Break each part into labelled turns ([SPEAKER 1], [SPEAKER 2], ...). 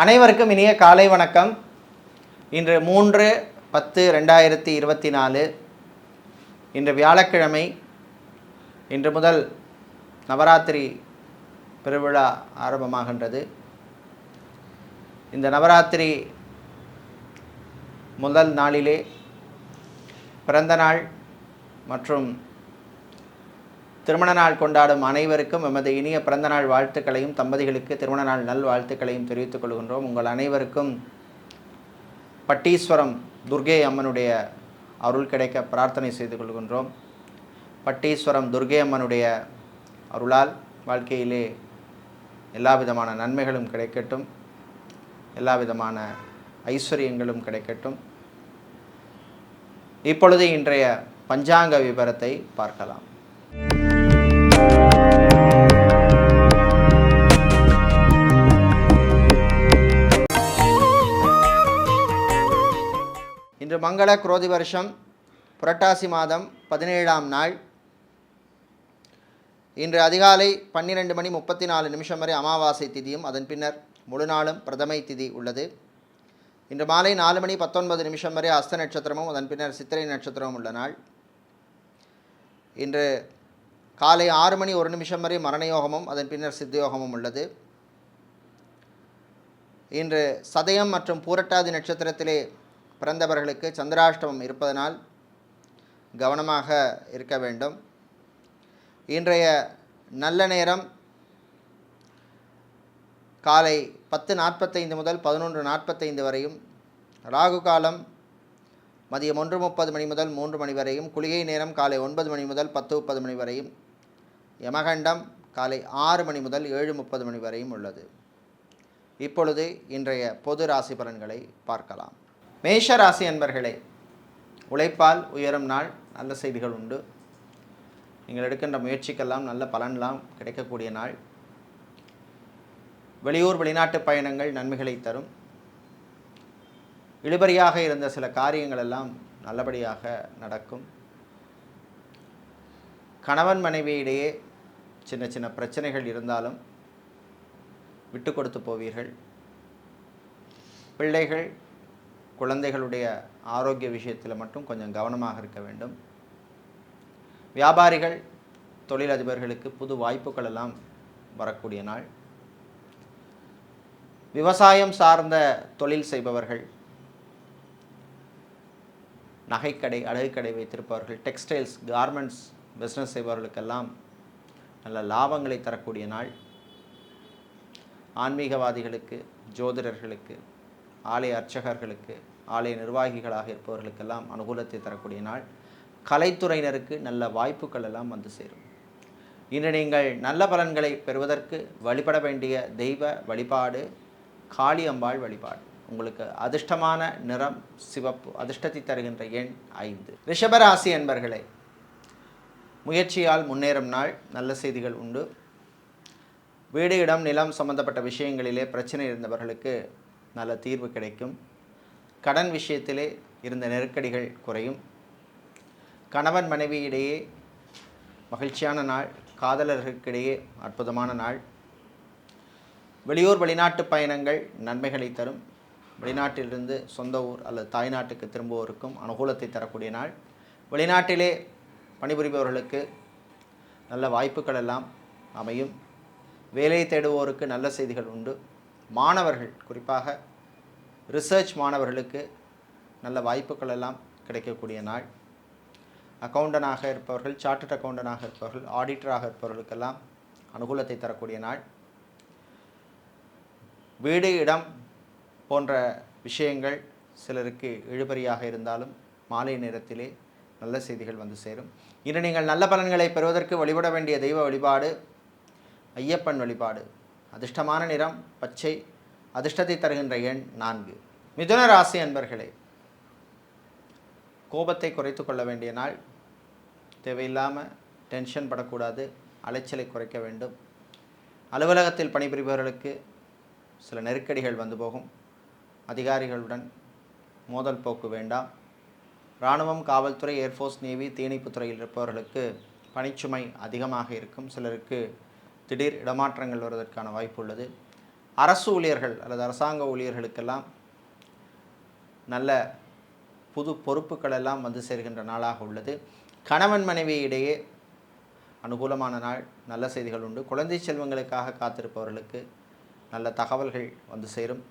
[SPEAKER 1] அனைவருக்கும் இனிய காலை வணக்கம். இன்று 3/10/2024 இன்று வியாழக்கிழமை. இன்று முதல் நவராத்திரி பெருவிழா ஆரம்பமாகின்றது. இந்த நவராத்திரி முதல் நாளிலே பிறந்த நாள் மற்றும் திருமண நாள் கொண்டாடும் அனைவருக்கும் எமது இனிய பிறந்த நாள் வாழ்த்துக்களையும், தம்பதிகளுக்கு திருமண நாள் நல் வாழ்த்துக்களையும் தெரிவித்துக் கொள்கின்றோம். உங்கள் அனைவருக்கும் பட்டீஸ்வரம் துர்கை அம்மனுடைய அருள் கிடைக்க பிரார்த்தனை செய்து கொள்கின்றோம். பட்டீஸ்வரம் துர்கை அம்மனுடைய அருளால் வாழ்க்கையிலே எல்லா விதமான நன்மைகளும் கிடைக்கட்டும், எல்லா விதமான ஐஸ்வர்யங்களும் கிடைக்கட்டும். இப்பொழுது இன்றைய பஞ்சாங்க விபரத்தை பார்க்கலாம். இன்று மங்கள குரோதி வருஷம் புரட்டாசி மாதம் 17ஆம் நாள். இன்று அதிகாலை 12:34 வரை அமாவாசை திதியும் அதன் பின்னர் முழு நாளும் பிரதமை திதி உள்ளது. இன்று மாலை 4:19 வரை அஸ்த நட்சத்திரமும் அதன் பின்னர் சித்திரை நட்சத்திரமும் உள்ள நாள். இன்று காலை 6:01 வரை மரணயோகமும் அதன் பின்னர் சித்தயோகமும் உள்ளது. இன்று சதயம் மற்றும் பூரட்டாதி நட்சத்திரத்திலே பிறந்தவர்களுக்கு சந்திராஷ்டமம் இருப்பதனால் கவனமாக இருக்க வேண்டும். இன்றைய நல்ல நேரம் காலை 10:45 முதல் 11:45 வரையும், ராகு காலம் மதியம் 1:30 மணி முதல் 3 மணி வரையும், குளிகை நேரம் காலை 9 மணி முதல் 10:30 மணி வரையும், யமகண்டம் காலை 6 மணி முதல் 7:30 மணி வரையும் உள்ளது. இப்பொழுது இன்றைய பொது ராசி பலன்களை பார்க்கலாம். மேஷ ராசி அன்பர்களே, உழைப்பால் உயரும் நாள். நல்ல செய்திகள் உண்டு. நீங்கள் எடுக்கின்ற முயற்சிக்கெல்லாம் நல்ல பலன்லாம் கிடைக்கக்கூடிய நாள். வெளியூர் வெளிநாட்டு பயணங்கள் நன்மைகளை தரும். இழுபறியாக இருந்த சில காரியங்கள் எல்லாம் நல்லபடியாக நடக்கும். கணவன் மனைவியிடையே சின்ன சின்ன பிரச்சனைகள் இருந்தாலும் விட்டு கொடுத்து போவீர்கள். பிள்ளைகள் குழந்தைகளுடைய ஆரோக்கிய விஷயத்தில் மட்டும் கொஞ்சம் கவனமாக இருக்க வேண்டும். வியாபாரிகள் தொழிலதிபர்களுக்கு புது வாய்ப்புகள் எல்லாம் வரக்கூடிய நாள். விவசாயம் சார்ந்த தொழில் செய்பவர்கள், நகைக்கடை அழகுக்கடை வைத்திருப்பவர்கள், டெக்ஸ்டைல்ஸ் கார்மெண்ட்ஸ் பிஸ்னஸ் செய்பவர்களுக்கெல்லாம் நல்ல லாபங்களை தரக்கூடிய நாள். ஆன்மீகவாதிகளுக்கு, ஜோதிடர்களுக்கு, ஆலய அர்ச்சகர்களுக்கு, ஆலய நிர்வாகிகளாக இருப்பவர்களுக்கெல்லாம் அனுகூலத்தை தரக்கூடிய நாள். கலைத்துறையினருக்கு நல்ல வாய்ப்புகள் எல்லாம் வந்து சேரும். இன்று நீங்கள் நல்ல பலன்களை பெறுவதற்கு வழிபட வேண்டிய தெய்வ வழிபாடு காளி அம்பாள் வழிபாடு. உங்களுக்கு அதிர்ஷ்டமான நிறம் சிவப்பு. அதிர்ஷ்டத்தை தருகின்ற எண் 5. ரிஷபராசி என்பர்களே, முயற்சியால் முன்னேறும் நாள். நல்ல செய்திகள் உண்டு. வீடு இடம் நிலம் சம்பந்தப்பட்ட விஷயங்களிலே பிரச்சனை இருந்தவர்களுக்கு நல்ல தீர்வு கிடைக்கும். கடன் விஷயத்திலே இருந்த நெருக்கடிகள் குறையும். கணவன் மனைவியிடையே மகிழ்ச்சியான நாள். காதலர்களுக்கிடையே அற்புதமான நாள். வெளியூர் வெளிநாட்டு பயணங்கள் நன்மைகளை தரும். வெளிநாட்டிலிருந்து சொந்த ஊர் அல்லது தாய்நாட்டுக்கு திரும்புவோருக்கும் அனுகூலத்தை தரக்கூடிய நாள். வெளிநாட்டிலே பணிபுரிபவர்களுக்கு நல்ல வாய்ப்புகள் எல்லாம் அமையும். வேலை தேடுவோருக்கு நல்ல செய்திகள் உண்டு. மாணவர்கள், குறிப்பாக ரிசர்ச் மாணவர்களுக்கு நல்ல வாய்ப்புகள் எல்லாம் கிடைக்கக்கூடிய நாள். அக்கௌண்டனாக இருப்பவர்கள், சார்ட்டர்ட் அக்கௌண்டனாக இருப்பவர்கள், ஆடிட்டராக இருப்பவர்களுக்கெல்லாம் அனுகூலத்தை தரக்கூடிய நாள். வீடு இடம் போன்ற விஷயங்கள் சிலருக்கு இழுபறியாக இருந்தாலும் மாலை நேரத்திலே நல்ல செய்திகள் வந்து சேரும். இன்று நீங்கள் நல்ல பலன்களை பெறுவதற்கு வழிபட வேண்டிய தெய்வ வழிபாடு ஐயப்பன் வழிபாடு. அதிர்ஷ்டமான நிறம் பச்சை. அதிர்ஷ்டத்தை தருகின்ற எண் 4. மிதுன ராசி அன்பர்களே, கோபத்தை குறைத்து கொள்ள வேண்டிய நாள். தேவையில்லாமல் டென்ஷன் படக்கூடாது. அலைச்சலை குறைக்க வேண்டும். அலுவலகத்தில் பணிபுரிபவர்களுக்கு சில நெருக்கடிகள் வந்து போகும். அதிகாரிகளுடன் மோதல் போக்கு வேண்டாம். இராணுவம், காவல்துறை, ஏர்ஃபோர்ஸ், நேவி, தீயணைப்புத் துறையில் இருப்பவர்களுக்கு பணிச்சுமை அதிகமாக இருக்கும். சிலருக்கு திடீர் இடமாற்றங்கள் வருவதற்கான வாய்ப்பு உள்ளது. அரசு ஊழியர்கள் அல்லது அரசாங்க ஊழியர்களுக்கெல்லாம் நல்ல புது பொறுப்புகள் எல்லாம் வந்து சேர்கின்ற நாளாக உள்ளது. கணவன் மனைவி இடையே அனுகூலமான நாள், நல்ல செய்திகள் உண்டு. குழந்தை செல்வங்களுக்காக காத்திருப்பவர்களுக்கு நல்ல தகவல்கள் வந்து சேரும்.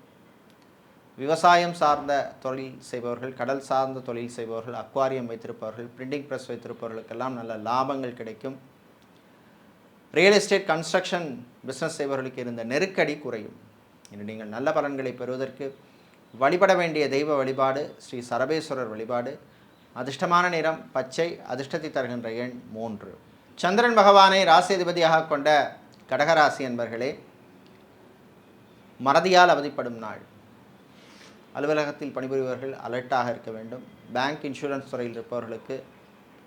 [SPEAKER 1] விவசாயம் சார்ந்த தொழில் செய்பவர்கள், கடல் சார்ந்த தொழில் செய்பவர்கள், அக்வாரியம் வைத்திருப்பவர்கள், பிரிண்டிங் ப்ரெஸ் வைத்திருப்பவர்களுக்கெல்லாம் நல்ல லாபங்கள் கிடைக்கும். ரியல் எஸ்டேட் கன்ஸ்ட்ரக்ஷன் பிஸ்னஸ் செய்பவர்களுக்கு இருந்த நெருக்கடி குறையும். இன்று நீங்கள் நல்ல பலன்களை பெறுவதற்கு வழிபட வேண்டிய தெய்வ வழிபாடு ஸ்ரீ சரபேஸ்வரர் வழிபாடு. அதிர்ஷ்டமான நிறம் பச்சை, அதிர்ஷ்டத்தை தருகின்ற எண் 3. சந்திரன் பகவானை ராசியதிபதியாக கொண்ட கடகராசி என்பர்களே, மறதியால் அவதிப்படும் நாள். அலுவலகத்தில் பணிபுரிபவர்கள் அலர்ட்டாக இருக்க வேண்டும். பேங்க் இன்சூரன்ஸ் துறையில் இருப்பவர்களுக்கு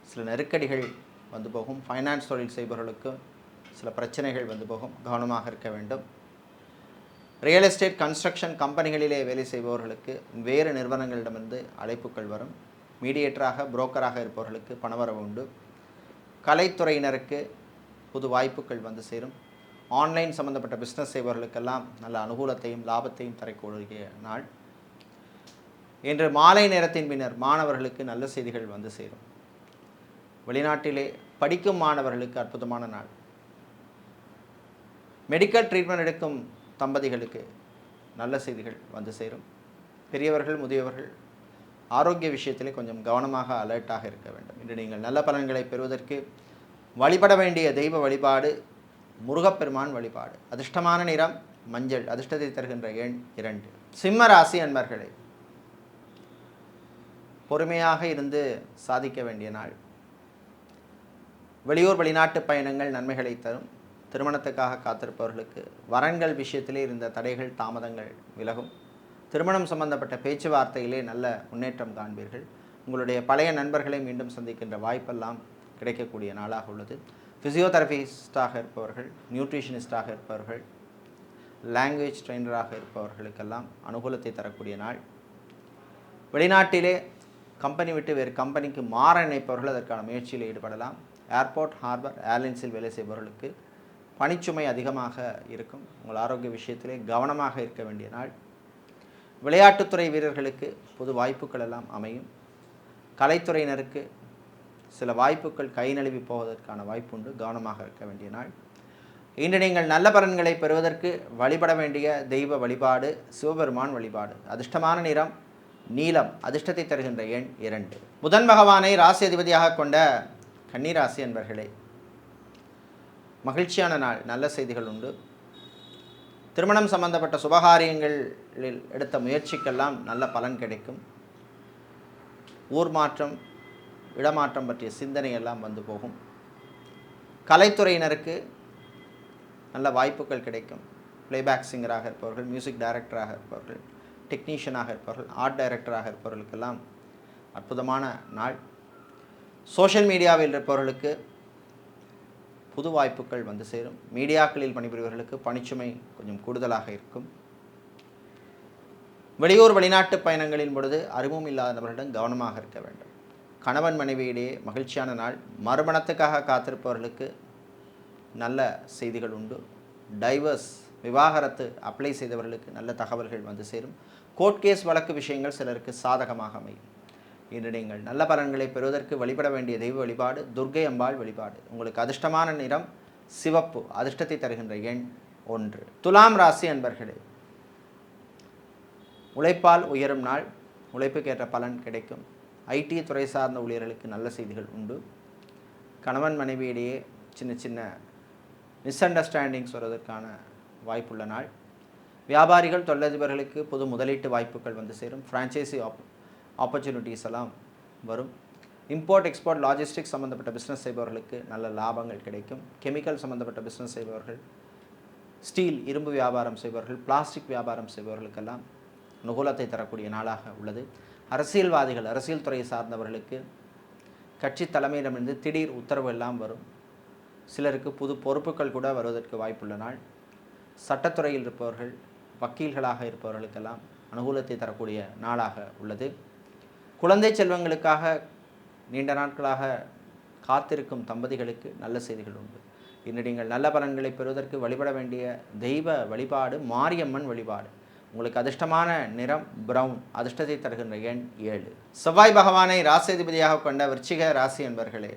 [SPEAKER 1] சில நெருக்கடிகள் வந்து போகும். ஃபைனான்ஸ் தொழில் செய்பவர்களுக்கு சில பிரச்சனைகள் வந்து போகும், கவனமாக இருக்க வேண்டும். ரியல் எஸ்டேட் கன்ஸ்ட்ரக்ஷன் கம்பெனிகளிலே வேலை செய்பவர்களுக்கு வேறு நிறுவனங்களிடமிருந்து அழைப்புகள் வரும். மீடியேட்டராக புரோக்கராக இருப்பவர்களுக்கு பணவரவு உண்டு. கலைத்துறையினருக்கு புது வாய்ப்புகள் வந்து சேரும். ஆன்லைன் சம்பந்தப்பட்ட பிஸ்னஸ் செய்பவர்களுக்கெல்லாம் நல்ல அனுகூலத்தையும் லாபத்தையும் தரக்கூடிய நாள். இன்று மாலை நேரத்தின் பின்னர் மாணவர்களுக்கு நல்ல செய்திகள் வந்து சேரும். வெளிநாட்டிலே படிக்கும் மாணவர்களுக்கு அற்புதமான நாள். மெடிக்கல் ட்ரீட்மெண்ட் எடுக்கும் தம்பதிகளுக்கு நல்ல செய்திகள் வந்து சேரும். பெரியவர்கள் முதியவர்கள் ஆரோக்கிய விஷயத்திலே கொஞ்சம் கவனமாக அலர்ட்டாக இருக்க வேண்டும். இன்று நீங்கள் நல்ல பலன்களை பெறுவதற்கு வழிபட வேண்டிய தெய்வ வழிபாடு முருகப்பெருமான் வழிபாடு. அதிர்ஷ்டமான நிறம் மஞ்சள், அதிர்ஷ்டத்தை தருகின்ற எண் 2. சிம்ம ராசி அன்பர்களே, பொறுமையாக இருந்து சாதிக்க வேண்டிய நாள். வெளியூர் வெளிநாட்டு பயணங்கள் நன்மைகளை தரும். திருமணத்துக்காக காத்திருப்பவர்களுக்கு வரன்கள் விஷயத்திலே இருந்த தடைகள் தாமதங்கள் விலகும். திருமணம் சம்பந்தப்பட்ட பேச்சுவார்த்தையிலே நல்ல முன்னேற்றம் காண்பீர்கள். உங்களுடைய பழைய நண்பர்களை மீண்டும் சந்திக்கின்ற வாய்ப்பெல்லாம் கிடைக்கக்கூடிய நாளாக உள்ளது. ஃபிசியோதெரபிஸ்டாக இருப்பவர்கள், நியூட்ரிஷனிஸ்டாக இருப்பவர்கள், லாங்குவேஜ் ட்ரெயினராக இருப்பவர்களுக்கெல்லாம் அனுகூலத்தை தரக்கூடிய நாள். வெளிநாட்டிலே கம்பெனி விட்டு வேறு கம்பெனிக்கு மாற நினைப்பவர்கள் அதற்கான முயற்சியில் ஈடுபடலாம். ஏர்போர்ட், ஹார்பர், ஏர்லைன்ஸில் வேலை செய்பவர்களுக்கு பணிச்சுமை அதிகமாக இருக்கும். உங்கள் ஆரோக்கிய விஷயத்திலே கவனமாக இருக்க வேண்டிய நாள். விளையாட்டுத்துறை வீரர்களுக்கு புது வாய்ப்புகள் எல்லாம் அமையும். கலைத்துறையினருக்கு சில வாய்ப்புகள் கை நழுவி போவதற்கான வாய்ப்புண்டு, கவனமாக இருக்க வேண்டிய நாள். இன்று நீங்கள் நல்ல பலன்களை பெறுவதற்கு வழிபட வேண்டிய தெய்வ வழிபாடு சிவபெருமான் வழிபாடு. அதிர்ஷ்டமான நிறம் நீலம், அதிர்ஷ்டத்தை தருகின்ற எண் 2. புதன் பகவானை ராசி அதிபதியாக கொண்ட கன்னிராசி என்பர்களே, மகிழ்ச்சியான நாள், நல்ல செய்திகள் உண்டு. திருமணம் சம்பந்தப்பட்ட சுபகாரியங்களில் எடுத்த முயற்சிக்கெல்லாம் நல்ல பலன் கிடைக்கும். ஊர் மாற்றம், இடமாற்றம் பற்றிய சிந்தனை எல்லாம் வந்து போகும். கலைத்துறையினருக்கு நல்ல வாய்ப்புகள் கிடைக்கும். பிளேபேக் சிங்கராக இருப்பவர்கள், மியூசிக் டைரக்டராக இருப்பவர்கள், டெக்னீஷியனாக இருப்பவர்கள், ஆர்ட் டைரக்டராக இருப்பவர்களுக்கெல்லாம் அற்புதமான நாள். சோஷியல் மீடியாவில் இருப்பவர்களுக்கு புது வாய்ப்புகள் வந்து சேரும். மீடியாக்களில் பணிபுரிவர்களுக்கு பணிச்சுமை கொஞ்சம் கூடுதலாக இருக்கும். வெளியூர் வெளிநாட்டு பயணங்களின் பொழுது அறிமுகம் இல்லாத நபர்களிடம் கவனமாக இருக்க வேண்டும். கணவன் மனைவியிடையே மகிழ்ச்சியான நாள். மறுமணத்துக்காக காத்திருப்பவர்களுக்கு நல்ல செய்திகள் உண்டு. டைவர்ஸ், விவாகரத்து அப்ளை செய்தவர்களுக்கு நல்ல தகவல்கள் வந்து சேரும். கோர்ட் கேஸ் வழக்கு விஷயங்கள் சிலருக்கு சாதகமாக அமையும். இன்று நீங்கள் நல்ல பலன்களை பெறுவதற்கு வழிபட வேண்டிய தெய்வ வழிபாடு துர்க்கை அம்பாள் வழிபாடு. உங்களுக்கு அதிர்ஷ்டமான நிறம் சிவப்பு, அதிர்ஷ்டத்தை தருகின்ற எண் 1. துலாம் ராசி அன்பர்களே, உழைப்பால் உயரும் நாள். உழைப்புக்கேற்ற பலன் கிடைக்கும். ஐடி துறை சார்ந்த ஊழியர்களுக்கு நல்ல செய்திகள் உண்டு. கணவன் மனைவியிடையே சின்ன சின்ன மிஸ் அண்டர்ஸ்டாண்டிங்ஸ் வருவதற்கான வாய்ப்புள்ள நாள். வியாபாரிகள், தொழிலதிபர்களுக்கு புது முதலீட்டு வாய்ப்புகள் வந்து சேரும். ஃப்ரான்ச்சைசி ஆப்பர்ச்சுனிட்டிஸ் எல்லாம் வரும். இம்போர்ட் எக்ஸ்போர்ட் லாஜிஸ்டிக்ஸ் சம்மந்தப்பட்ட பிஸ்னஸ் செய்பவர்களுக்கு நல்ல லாபங்கள் கிடைக்கும். கெமிக்கல் சம்மந்தப்பட்ட பிஸ்னஸ் செய்பவர்கள், ஸ்டீல் இரும்பு வியாபாரம் செய்பவர்கள், பிளாஸ்டிக் வியாபாரம் செய்பவர்களுக்கெல்லாம் அனுகூலத்தை தரக்கூடிய நாளாக உள்ளது. அரசியல்வாதிகள், அரசியல் துறையை சார்ந்தவர்களுக்கு கட்சி தலைமையிடமிருந்து திடீர் உத்தரவு எல்லாம் வரும். சிலருக்கு புது பொறுப்புகள் கூட வருவதற்கு வாய்ப்புள்ள நாள். சட்டத்துறையில் இருப்பவர்கள், வக்கீல்களாக இருப்பவர்களுக்கெல்லாம் அனுகூலத்தை தரக்கூடிய நாளாக உள்ளது. குழந்தை செல்வங்களுக்காக நீண்ட நாட்களாக காத்திருக்கும் தம்பதிகளுக்கு நல்ல செய்திகள் உண்டு. இன்று நீங்கள் நல்ல பலன்களை பெறுவதற்கு வழிபட வேண்டிய தெய்வ வழிபாடு மாரியம்மன் வழிபாடு. உங்களுக்கு அதிர்ஷ்டமான நிறம் பிரவுன், அதிர்ஷ்டத்தை தருகின்ற எண் 7. செவ்வாய் பகவானை ராசிதிபதியாக கொண்ட விருச்சிக ராசி என்பர்களே,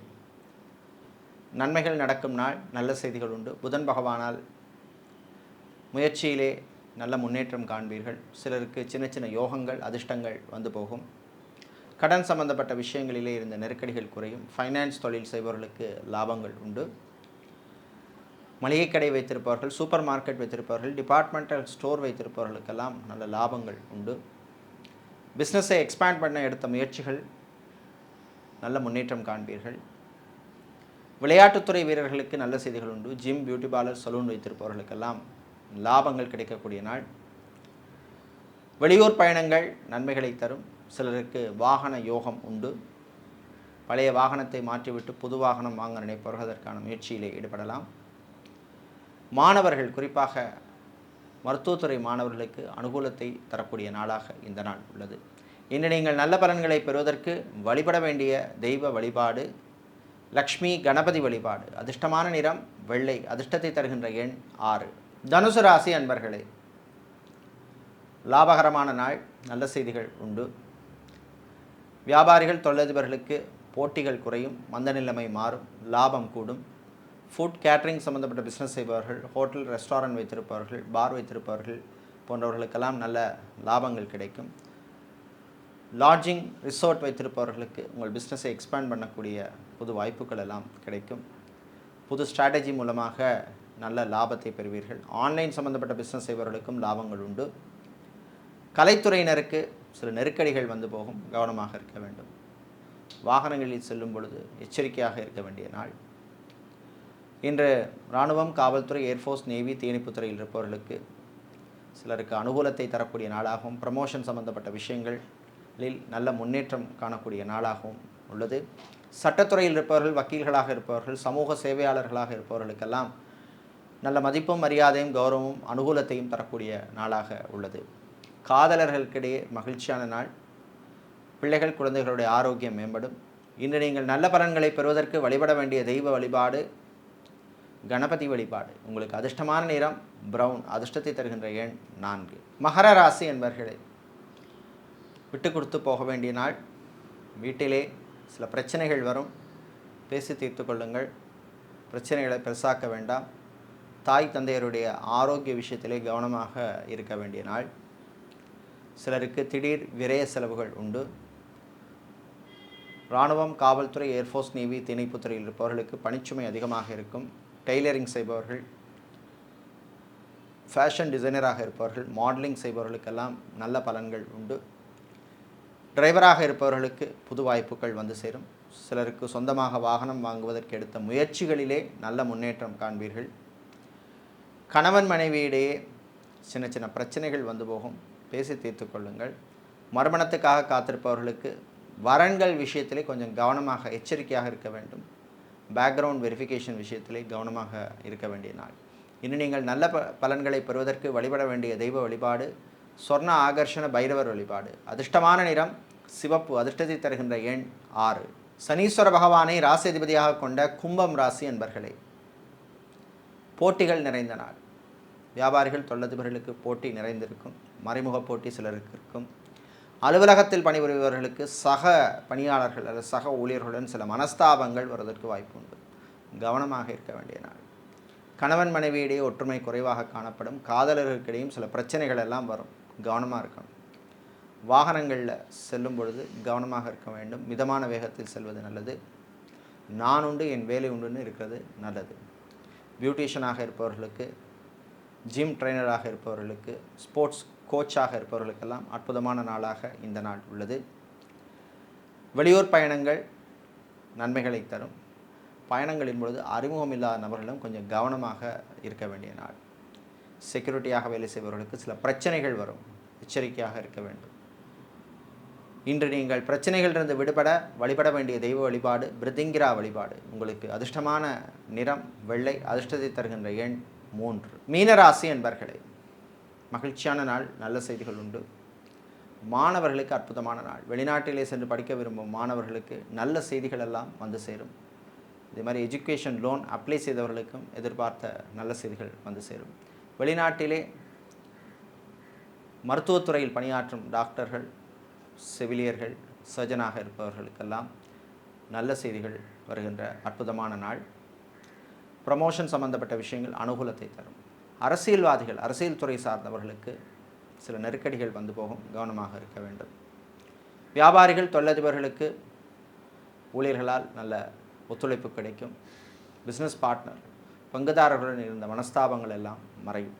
[SPEAKER 1] நன்மைகள் நடக்கும் நாள், நல்ல செய்திகள் உண்டு. புதன் பகவானால் முயற்சியிலே நல்ல முன்னேற்றம் காண்பீர்கள். சிலருக்கு சின்ன சின்ன யோகங்கள் அதிர்ஷ்டங்கள் வந்து போகும். கடன் சம்பந்தப்பட்ட விஷயங்களிலே இருந்த நெருக்கடிகள் குறையும். ஃபைனான்ஸ் தொழில் செய்பவர்களுக்கு லாபங்கள் உண்டு. மளிகை கடை வைத்திருப்பவர்கள், சூப்பர் மார்க்கெட் வைத்திருப்பவர்கள், டிபார்ட்மெண்டல் ஸ்டோர் வைத்திருப்பவர்களுக்கெல்லாம் நல்ல லாபங்கள் உண்டு. பிஸ்னஸை எக்ஸ்பேண்ட் பண்ண எடுத்த முயற்சிகள் நல்ல முன்னேற்றம் காண்பீர்கள். விளையாட்டுத்துறை வீரர்களுக்கு நல்ல செய்திகள் உண்டு. ஜிம், பியூட்டி பார்லர், சலூன் வைத்திருப்பவர்களுக்கெல்லாம் லாபங்கள் கிடைக்கக்கூடிய நாள். வெளியூர் பயணங்கள் நன்மைகளை தரும். சிலருக்கு வாகன யோகம் உண்டு. பழைய வாகனத்தை மாற்றிவிட்டு புது வாகனம் வாங்க நினைப்பவர்கள் அதற்கான முயற்சியிலே ஈடுபடலாம். மாணவர்கள், குறிப்பாக மருத்துவத்துறை மாணவர்களுக்கு அனுகூலத்தை தரக்கூடிய நாளாக இந்த நாள் உள்ளது. இன்று நீங்கள் நல்ல பலன்களை பெறுவதற்கு வழிபட வேண்டிய தெய்வ வழிபாடு லக்ஷ்மி கணபதி வழிபாடு. அதிர்ஷ்டமான நிறம் வெள்ளை, அதிர்ஷ்டத்தை தருகின்ற எண் 6. தனுசு ராசி அன்பர்களே, லாபகரமான நாள், நல்ல செய்திகள் உண்டு. வியாபாரிகள், தொழிலதிபர்களுக்கு போட்டிகள் குறையும், மந்த நிலைமை மாறும், லாபம் கூடும். ஃபுட் கேட்ரிங் சம்பந்தப்பட்ட பிஸ்னஸ் செய்பவர்கள், ஹோட்டல் ரெஸ்டாரண்ட் வைத்திருப்பவர்கள், பார் வைத்திருப்பவர்கள் போன்றவர்களுக்கெல்லாம் நல்ல லாபங்கள் கிடைக்கும். லாட்ஜிங், ரிசார்ட் வைத்திருப்பவர்களுக்கு உங்கள் பிஸ்னஸை எக்ஸ்பேண்ட் பண்ணக்கூடிய புது வாய்ப்புகள் எல்லாம் கிடைக்கும். புது ஸ்ட்ராட்டஜி மூலமாக நல்ல லாபத்தை பெறுவீர்கள். ஆன்லைன் சம்பந்தப்பட்ட பிஸ்னஸ் செய்பவர்களுக்கும் லாபங்கள் உண்டு. கலைத்துறையினருக்கு சில நெருக்கடிகள் வந்து போகும், கவனமாக இருக்க வேண்டும். வாகனங்களில் செல்லும் பொழுது எச்சரிக்கையாக இருக்க வேண்டிய நாள். இன்று இராணுவம், காவல்துறை, ஏர்ஃபோர்ஸ், நேவி, தீயணைப்புத்துறையில் இருப்பவர்களுக்கு சிலருக்கு அனுகூலத்தை தரக்கூடிய நாளாகவும், ப்ரமோஷன் சம்பந்தப்பட்ட விஷயங்களில் நல்ல முன்னேற்றம் காணக்கூடிய நாளாகவும் உள்ளது. சட்டத்துறையில் இருப்பவர்கள், வக்கீல்களாக இருப்பவர்கள், சமூக சேவையாளர்களாக இருப்பவர்களுக்கெல்லாம் நல்ல மதிப்பும் மரியாதையும் கௌரவமும் அனுகூலத்தையும் தரக்கூடிய நாளாக உள்ளது. காதலர்களுக்கிடையே மகிழ்ச்சியான நாள். பிள்ளைகள், குழந்தைகளுடைய ஆரோக்கியம் மேம்படும். இன்று நீங்கள் நல்ல பலன்களை பெறுவதற்கு வழிபட வேண்டிய தெய்வ வழிபாடு கணபதி வழிபாடு. உங்களுக்கு அதிர்ஷ்டமான நிறம் பிரவுன், அதிர்ஷ்டத்தை தருகின்ற எண் 4. மகர ராசி என்பர்களே, விட்டு கொடுத்து போக வேண்டிய நாள். வீட்டிலே சில பிரச்சனைகள் வரும், பேசி தீர்த்து கொள்ளுங்கள். பிரச்சனைகளை பெருசாக்க வேண்டாம். தாய் தந்தையருடைய ஆரோக்கிய விஷயத்திலே கவனமாக இருக்க வேண்டிய நாள். சிலருக்கு திடீர் விரய செலவுகள் உண்டு. இராணுவம், காவல்துறை, ஏர்ஃபோர்ஸ், நேவி, தீயணைப்புத்துறையில் இருப்பவர்களுக்கு பணிச்சுமை அதிகமாக இருக்கும். டெய்லரிங் செய்பவர்கள், ஃபேஷன் டிசைனராக இருப்பவர்கள், மாடலிங் செய்பவர்களுக்கெல்லாம் நல்ல பலன்கள் உண்டு. டிரைவராக இருப்பவர்களுக்கு புது வாய்ப்புகள் வந்து சேரும். சிலருக்கு சொந்தமாக வாகனம் வாங்குவதற்கு எடுத்த முயற்சிகளிலே நல்ல முன்னேற்றம் காண்பீர்கள். கணவன் மனைவியிடையே சின்ன சின்ன பிரச்சனைகள் வந்து போகும், பேசி தீர்த்து கொள்ளுங்கள். மறுமணத்துக்காக காத்திருப்பவர்களுக்கு வரன்கள் விஷயத்திலே கொஞ்சம் கவனமாக எச்சரிக்கையாக இருக்க வேண்டும். பேக்ரவுண்ட் வெரிஃபிகேஷன் விஷயத்திலே கவனமாக இருக்க வேண்டிய நாள். இன்னும் நீங்கள் நல்ல பலன்களை பெறுவதற்கு வழிபட வேண்டிய தெய்வ வழிபாடு சொர்ண ஆகர்ஷண பைரவர் வழிபாடு. அதிர்ஷ்டமான நிறம் சிவப்பு, அதிர்ஷ்டத்தை தருகின்ற எண் 6. சனீஸ்வர பகவானை ராசிதிபதியாக கொண்ட கும்பம் ராசி அன்பர்களே, போட்டிகள் நிறைந்த நாள். வியாபாரிகள், தொழிலதிபர்களுக்கு போட்டி நிறைந்திருக்கும். மறைமுக போட்டி சிலருக்கு இருக்கும். அலுவலகத்தில் பணிபுரிபவர்களுக்கு சக பணியாளர்கள் அல்லது சக ஊழியர்களுடன் சில மனஸ்தாபங்கள் வருவதற்கு வாய்ப்பு உண்டு. கவனமாக இருக்க வேண்டிய நாள். கணவன் மனைவியிடையே ஒற்றுமை குறைவாக காணப்படும். காதலர்களுக்கிடையும் சில பிரச்சனைகள் எல்லாம் வரும், கவனமாக இருக்கணும். வாகனங்களில் செல்லும் பொழுது கவனமாக இருக்க வேண்டும். மிதமான வேகத்தில் செல்வது நல்லது. நான் உண்டு என் வேலை உண்டுன்னு இருக்கிறது நல்லது. பியூட்டிஷியனாக இருப்பவர்களுக்கு, ஜிம் ட்ரைனராக இருப்பவர்களுக்கு, ஸ்போர்ட்ஸ் கோச்சாக இருப்பவர்களுக்கெல்லாம் அற்புதமான நாளாக இந்த நாள் உள்ளது. வெளியூர் பயணங்கள் நன்மைகளை தரும். பயணங்களின் பொழுது அறிமுகம் இல்லாத நபர்களும் கொஞ்சம் கவனமாக இருக்க வேண்டிய நாள். செக்யூரிட்டியாக வேலை செய்பவர்களுக்கு சில பிரச்சனைகள் வரும், எச்சரிக்கையாக இருக்க வேண்டும். இன்று நீங்கள் பிரச்சனைகளிலிருந்து விடுபட வழிபட வேண்டிய தெய்வ வழிபாடு பிருதிங்கிரா வழிபாடு. உங்களுக்கு அதிர்ஷ்டமான நிறம் வெள்ளை, அதிர்ஷ்டத்தை தருகின்ற எண் 3. மீனராசி என்பர்களே, மகிழ்ச்சியான நாள், நல்ல செய்திகள் உண்டு. மாணவர்களுக்கு அற்புதமான நாள். வெளிநாட்டிலே சென்று படிக்க விரும்பும் மாணவர்களுக்கு நல்ல செய்திகள் எல்லாம் வந்து சேரும். இதே மாதிரி எஜுகேஷன் லோன் அப்ளை செய்தவர்களுக்கும் எதிர்பார்த்த நல்ல செய்திகள் வந்து சேரும். வெளிநாட்டிலே மருத்துவத்துறையில் பணியாற்றும் டாக்டர்கள், செவிலியர்கள், சர்ஜனாக இருப்பவர்களுக்கெல்லாம் நல்ல செய்திகள் வருகின்ற அற்புதமான நாள். ப்ரமோஷன் சம்பந்தப்பட்ட விஷயங்கள் அனுகூலத்தை தரும். அரசியல்வாதிகள், அரசியல் துறை சார்ந்தவர்களுக்கு சில நெருக்கடிகள் வந்து போகும், கவனமாக இருக்க வேண்டும். வியாபாரிகள், தொழிலதிபர்களுக்கு ஊழியர்களால் நல்ல ஒத்துழைப்பு கிடைக்கும். பிஸ்னஸ் பார்ட்னர், பங்குதாரர்களுடன் இருந்த மனஸ்தாபங்கள் எல்லாம் மறையும்.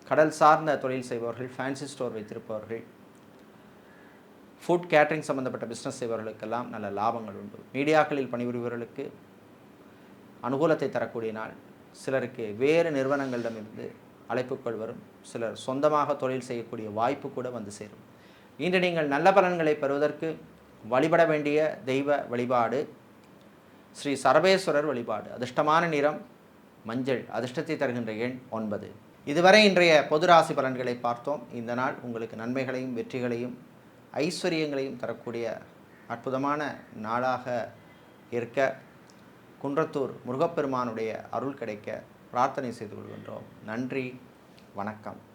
[SPEAKER 1] கடல் சார்ந்த தொழில் செய்பவர்கள், ஃபேன்சி ஸ்டோர் வைத்திருப்பவர்கள், ஃபுட் கேட்டரிங் சம்பந்தப்பட்ட பிஸ்னஸ் செய்பவர்களுக்கெல்லாம் நல்ல லாபங்கள் உண்டு. மீடியாக்களில் பணிபுரிபவர்களுக்கு அனுகூலத்தை தரக்கூடிய நாள். சிலருக்கு வேறு நிறுவனங்களிடமிருந்து அழைப்புகள் வரும். சிலர் சொந்தமாக தொழில் செய்யக்கூடிய வாய்ப்பு கூட வந்து சேரும். இன்று நீங்கள் நல்ல பலன்களை பெறுவதற்கு வழிபட வேண்டிய தெய்வ வழிபாடு ஸ்ரீ சரபேஸ்வரர் வழிபாடு. அதிர்ஷ்டமான நிறம் மஞ்சள். அதிர்ஷ்டத்தை தருகின்ற எண் 9. இதுவரை இன்றைய பொது ராசி பலன்களை பார்த்தோம். இந்த நாள் உங்களுக்கு நன்மைகளையும் வெற்றிகளையும் ஐஸ்வர்யங்களையும் தரக்கூடிய அற்புதமான நாளாக இருக்க குன்றத்தூர் முருகப்பெருமானுடைய அருள் கிடைக்க பிரார்த்தனை செய்து கொள்கின்றோம். நன்றி, வணக்கம்.